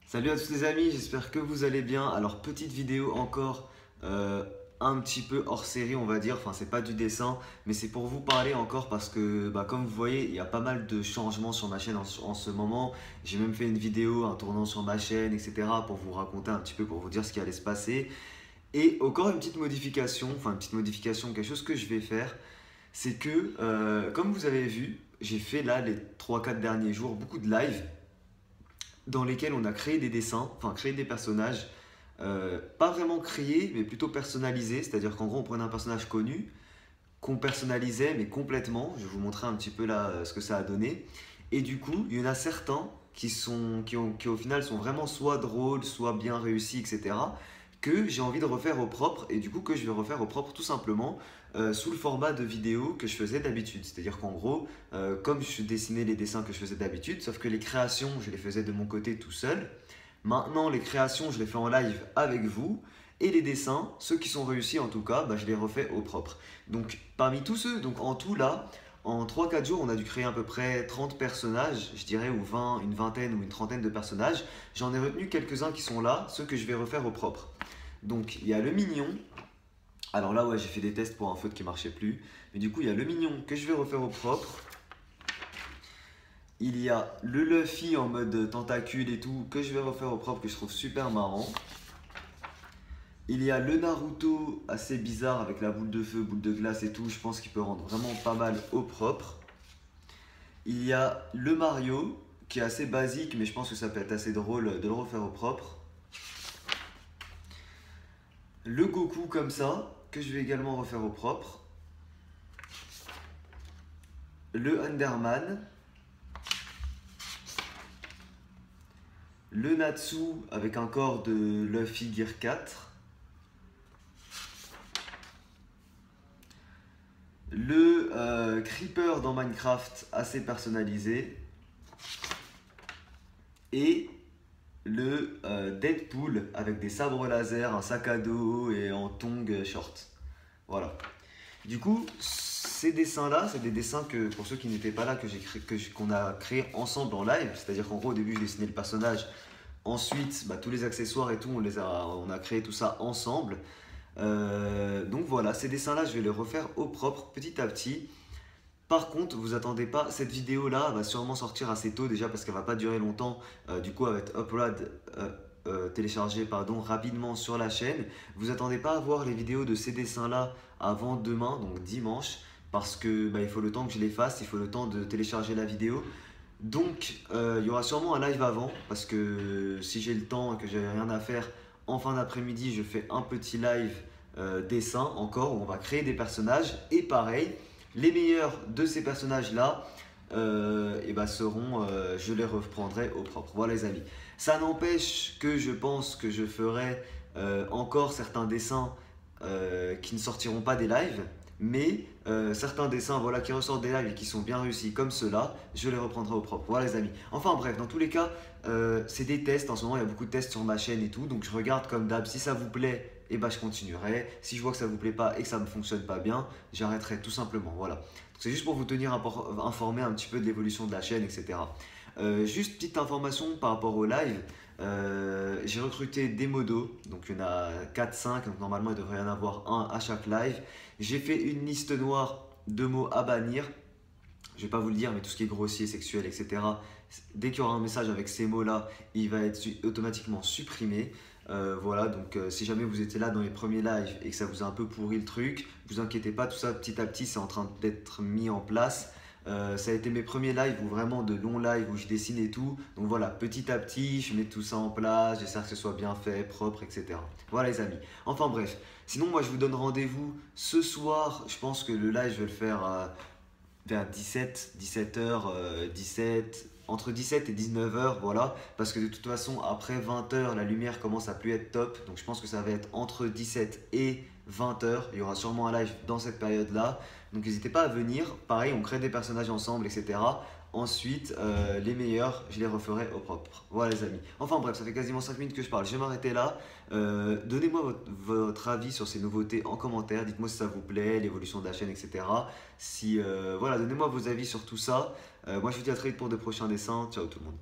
Salut à tous les amis, j'espère que vous allez bien. Alors petite vidéo encore un petit peu hors série on va dire, enfin c'est pas du dessin mais c'est pour vous parler encore parce que comme vous voyez il y a pas mal de changements sur ma chaîne en ce moment. J'ai même fait une vidéo, un tournant sur ma chaîne etc. pour vous raconter un petit peu, pour vous dire ce qui allait se passer. Et encore une petite modification, quelque chose que je vais faire, c'est que comme vous avez vu, j'ai fait là les 3-4 derniers jours beaucoup de live dans lesquels on a créé des dessins, enfin créé des personnages, pas vraiment créés, mais plutôt personnalisés. C'est-à-dire qu'en gros, on prenait un personnage connu, qu'on personnalisait, mais complètement. Je vais vous montrer un petit peu là ce que ça a donné. Et du coup, il y en a certains qui au final sont vraiment soit drôles, soit bien réussis, etc. que j'ai envie de refaire au propre et du coup que je vais refaire au propre tout simplement sous le format de vidéo que je faisais d'habitude. C'est-à-dire qu'en gros, comme je dessinais les dessins que je faisais d'habitude, sauf que les créations, je les faisais de mon côté tout seul. Maintenant, les créations, je les fais en live avec vous. Et les dessins, ceux qui sont réussis en tout cas, je les refais au propre. Donc parmi tous ceux, donc en tout là, en 3-4 jours, on a dû créer à peu près 30 personnages, je dirais, ou 20, une vingtaine ou une trentaine de personnages. J'en ai retenu quelques-uns qui sont là, ceux que je vais refaire au propre. Donc il y a le mignon. Alors là, ouais, j'ai fait des tests pour un feutre qui marchait plus. Mais du coup, il y a le mignon que je vais refaire au propre. Il y a le Luffy en mode tentacule et tout que je vais refaire au propre, que je trouve super marrant. Il y a le Naruto assez bizarre avec la boule de feu, boule de glace et tout. Je pense qu'il peut rendre vraiment pas mal au propre. Il y a le Mario qui est assez basique, mais je pense que ça peut être assez drôle de le refaire au propre. Le Goku comme ça, que je vais également refaire au propre. Le Underman. Le Natsu avec un corps de Luffy Gear 4. Le Creeper dans Minecraft assez personnalisé. Et le Deadpool avec des sabres laser, un sac à dos et en tongs short. Voilà. Du coup, ces dessins-là, c'est des dessins que, pour ceux qui n'étaient pas là, qu'on a créé ensemble en live. C'est-à-dire qu'en gros, au début, je dessinais le personnage. Ensuite, tous les accessoires et tout, on a créé tout ça ensemble. Donc voilà, ces dessins-là, je vais les refaire au propre, petit à petit. Par contre, vous attendez pas, cette vidéo-là va sûrement sortir assez tôt déjà parce qu'elle va pas durer longtemps. Du coup, elle va être téléchargée rapidement sur la chaîne. Vous attendez pas à voir les vidéos de ces dessins-là avant demain, donc dimanche, parce que il faut le temps que je les fasse, il faut le temps de télécharger la vidéo. Donc, il y aura sûrement un live avant, parce que si j'ai le temps et que j'ai rien à faire, en fin d'après-midi, je fais un petit live dessin encore où on va créer des personnages. Et pareil, les meilleurs de ces personnages-là je les reprendrai au propre. Voilà les amis. Ça n'empêche que je pense que je ferai encore certains dessins qui ne sortiront pas des lives. Mais certains dessins qui ressortent des lives et qui sont bien réussis comme ceux-là, je les reprendrai au propre. Voilà les amis. Enfin bref, dans tous les cas, c'est des tests. En ce moment, il y a beaucoup de tests sur ma chaîne et tout. Donc je regarde comme d'hab. Si ça vous plaît, je continuerai. Si je vois que ça vous plaît pas et que ça ne fonctionne pas bien, j'arrêterai tout simplement. Voilà. C'est juste pour vous tenir informé un petit peu de l'évolution de la chaîne, etc. Juste petite information par rapport au live. J'ai recruté des modos, donc il y en a 4-5, donc normalement il devrait y en avoir un à chaque live. J'ai fait une liste noire de mots à bannir. Je vais pas vous le dire, mais tout ce qui est grossier, sexuel, etc. Dès qu'il y aura un message avec ces mots-là, il va être automatiquement supprimé. Voilà, donc si jamais vous étiez là dans les premiers lives et que ça vous a un peu pourri le truc, vous inquiétez pas, tout ça petit à petit c'est en train d'être mis en place. Ça a été mes premiers lives ou vraiment de longs lives où je dessine et tout. Donc voilà, petit à petit, je mets tout ça en place, j'essaie que ce soit bien fait, propre, etc. Voilà les amis. Enfin bref, sinon moi je vous donne rendez-vous ce soir. Je pense que le live je vais le faire vers 17h, 17, entre 17 et 19h, voilà. Parce que de toute façon, après 20h, la lumière commence à plus être top. Donc je pense que ça va être entre 17 et 20h. Il y aura sûrement un live dans cette période-là. Donc n'hésitez pas à venir. Pareil, on crée des personnages ensemble, etc. Ensuite, les meilleurs, je les referai au propre. Voilà les amis. Enfin bref, ça fait quasiment 5 minutes que je parle. Je vais m'arrêter là. Donnez-moi votre avis sur ces nouveautés en commentaire. Dites-moi si ça vous plaît, l'évolution de la chaîne, etc. Voilà, donnez-moi vos avis sur tout ça. Moi, je vous dis à très vite pour de prochains dessins. Ciao tout le monde.